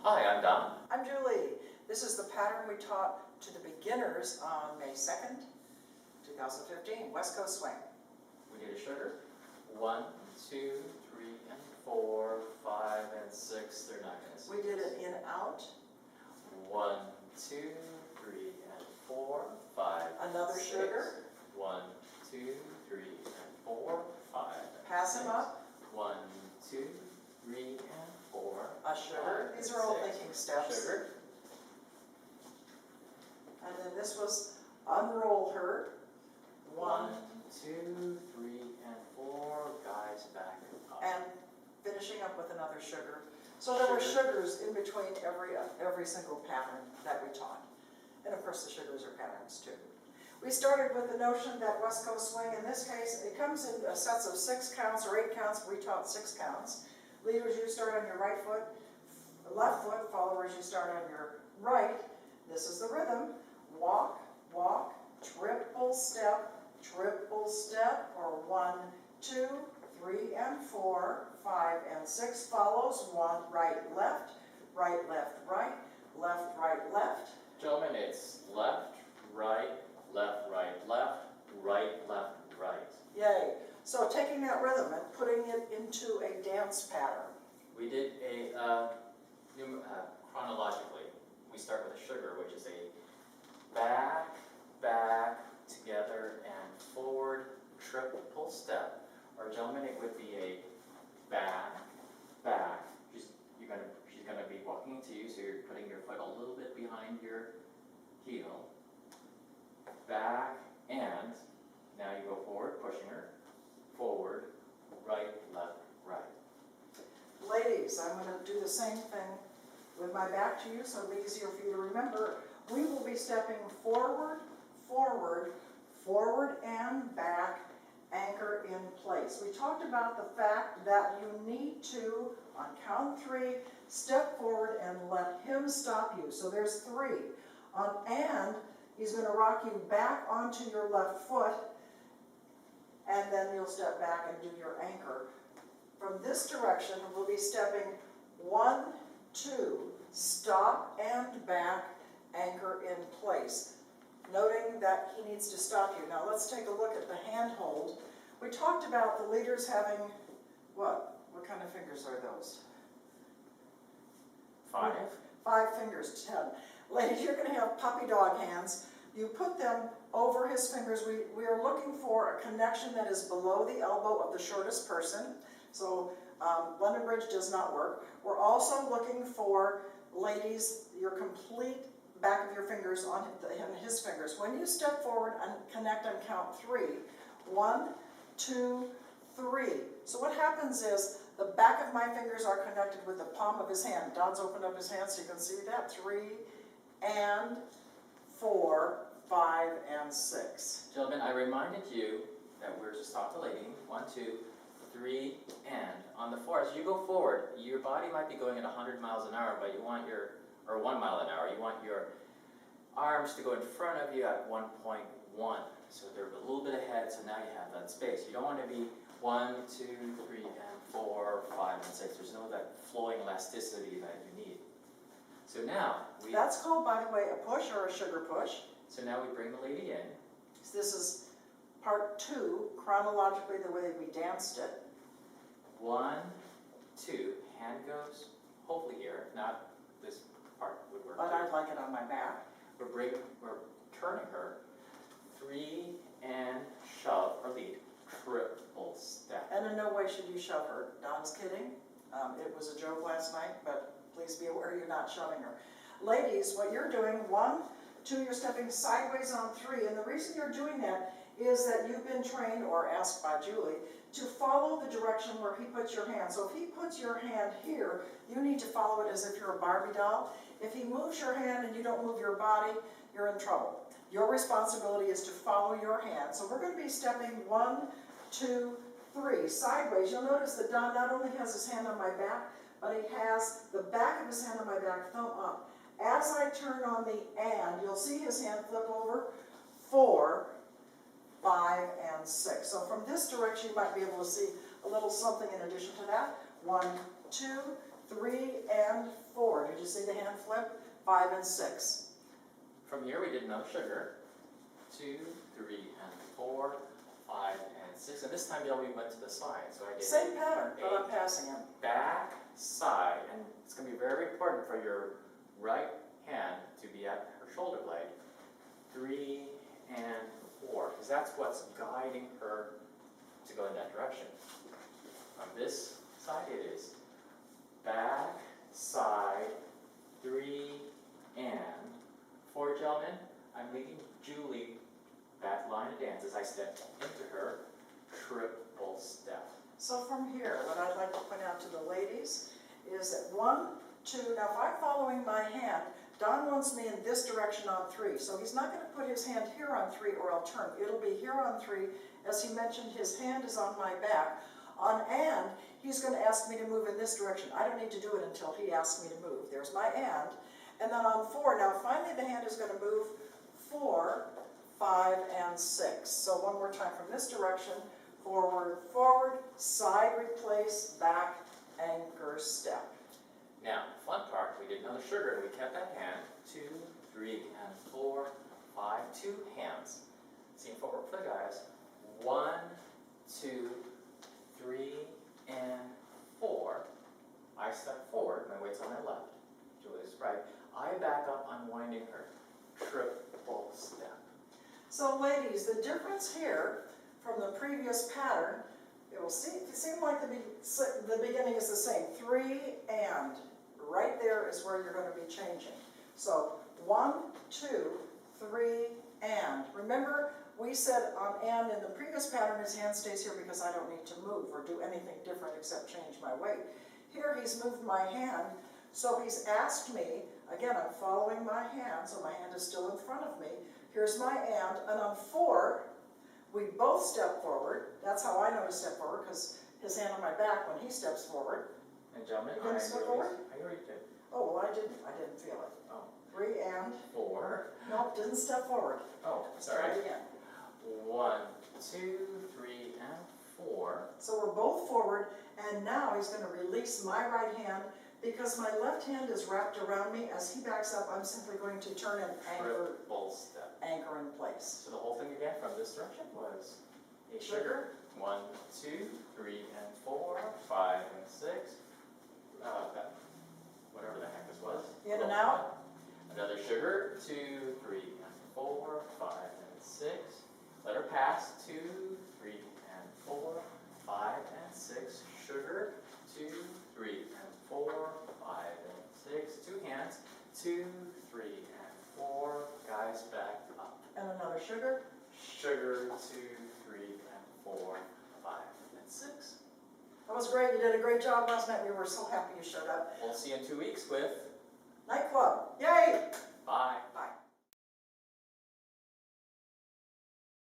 Hi, I'm Don. I'm Julie. This is the pattern we taught to the beginners on May 2nd, 2015, West Coast Swing. We did a sugar. 1, 2, 3, and 4, 5, and 6. They're not going to see. We did it in out. 1, 2, 3, and 4, 5. Another and 6. sugar. 1, 2, 3, and 4, 5. Pass and them 6. up. 1, 2, 3, and 4. A sugar. These are all thinking steps. Sugar. And then this was unroll her. 1, 2, 3, and 4. Guys, back up. And finishing up with another sugar. So there were sugars in between every single pattern that we taught. And of course the sugars are patterns too. We started with the notion that West Coast Swing, in this case, it comes in sets of 6 counts or 8 counts. We taught 6 counts. Leaders, you start on your right foot, left foot. Followers, you start on your right. This is the rhythm. Walk, walk, triple step, or 1, 2, 3, and 4, 5, and 6 follows. 1, right, left, right, left, right, left, right, left. Gentlemen, it's left, right, left, right, left, right, left, right. Yay. So taking that rhythm and putting it into a dance pattern. We did chronologically, we start with a sugar, which is a back, back, together, and forward, triple step. Or gentlemen, it would be a back, back. She's gonna be walking to you, so you're putting your foot a little bit behind your heel. Back, and now you go forward, pushing her. Forward, right, left, right. Ladies, I'm going to do the same thing with my back to you so it'll be easier for you to remember. We will be stepping forward, forward, forward and back, anchor in place. We talked about the fact that you need to, on count 3, step forward and let him stop you. So there's 3. And he's going to rock you back onto your left foot, and then you'll step back and do your anchor. From this direction, we'll be stepping 1, 2, stop and back, anchor in place. Noting that he needs to stop you. Now let's take a look at the hand hold. We talked about the leaders having, what? What kind of fingers are those? 5. 5 fingers, 10. Ladies, you're going to have puppy dog hands. You put them over his fingers. We are looking for a connection that is below the elbow of the shortest person. So London Bridge does not work. We're also looking for, ladies, your complete back of your fingers on his fingers. When you step forward and connect on count 3, 1, 2, 3. So what happens is the back of my fingers are connected with the palm of his hand. Don's opened up his hand so you can see that. 3 and 4, 5, and 6. Gentlemen, I reminded you that we're to stop the lady. 1, 2, 3, and on the 4, as you go forward, your body might be going at 100 miles an hour, but you want or 1 mile an hour, you want your arms to go in front of you at 1.1. So they're a little bit ahead, so now you have that space. You don't want to be 1, 2, 3, and 4, 5, and 6. There's no that flowing elasticity that you need. So now That's called, by the way, a push or a sugar push. So now we bring the lady in. This is part 2, chronologically the way we danced it. 1, 2, hand goes hopefully here. If not, this part would work. But I'd like it on my back. We're turning her. 3 and shove or lead. Triple step. And in no way should you shove her. Don's kidding. It was a joke last night, but please be aware you're not shoving her. Ladies, what you're doing, 1, 2, you're stepping sideways on 3. And the reason you're doing that is that you've been trained or asked by Julie to follow the direction where he puts your hand. So if he puts your hand here, you need to follow it as if you're a Barbie doll. If he moves your hand and you don't move your body, you're in trouble. Your responsibility is to follow your hand. So we're going to be stepping 1, 2, 3, sideways. You'll notice that Don not only has his hand on my back, but he has the back of his hand on my back, thumb up. As I turn on the and, you'll see his hand flip over. 4, 5, and 6. So from this direction, you might be able to see a little something in addition to that. 1, 2, 3 and 4. Did you see the hand flip? 5 and 6. From here, we did another sugar. 2, 3, and 4, 5, and 6. And this time, we went to the side. So I did Same pattern, but I'm passing him. back, side, and it's going to be very important for your right hand to be at her shoulder blade. 3 and 4, because that's what's guiding her to go in that direction. On this side, it is back, side, 3, and 4, gentlemen. I'm leading Julie back line of dance as I step into her triple step. So from here, what I'd like to point out to the ladies is that 1, 2, now if I'm following my hand, Don wants me in this direction on 3, so he's not going to put his hand here on 3 or I'll turn. It'll be here on 3. As he mentioned, his hand is on my back. On and, he's going to ask me to move in this direction. I don't need to do it until he asks me to move. There's my and. And then on 4, now finally the hand is going to move 4, 5, and 6. So one more time from this direction. Forward, forward, side replace, back, anchor, step. Now, fun part, we did another sugar and we kept that hand. 2, 3, and 4, 5, 2 hands. Seam forward for the guys. 1, 2, 3, and 4. I step forward, my weight's on my left. Julie's right. I back up, unwinding her. Triple step. So ladies, the difference here from the previous pattern, it will seem like the beginning is the same. 3 and. Right there is where you're going to be changing. So 1, 2, 3, and. Remember, we said on and in the previous pattern, his hand stays here because I don't need to move or do anything different except change my weight. Here he's moved my hand, so he's asked me, again, I'm following my hand, so my hand is still in front of me. Here's my and on 4, we both step forward. That's how I know to step forward, because his hand on my back when he steps forward. And gentlemen, You didn't step forward? I already did. Oh, well, I didn't feel it. Oh. 3 and. 4. Nope, didn't step forward. Oh, Start sorry. again. 1, 2, 3, and 4. So we're both forward, and now he's going to release my right hand because my left hand is wrapped around me. As he backs up, I'm simply going to turn and Triple step. anchor in place. So the whole thing again from this direction was a sugar. 1, 2, 3, and 4, 5, and 6. Whatever the heck this was. In and out. Another sugar. 2, 3, and 4, 5, and 6. Let her pass. 2, 3, and 4, 5, and 6. Sugar. 2, 3, and 4, 5, and 6. 2 hands. 2, 3, and 4. Guys, back up. And another sugar. Sugar. 2, 3, and 4, 5, and 6. That was great. You did a great job last night. We were so happy you showed up. We'll see you in 2 weeks with Night Club. Yay! Bye.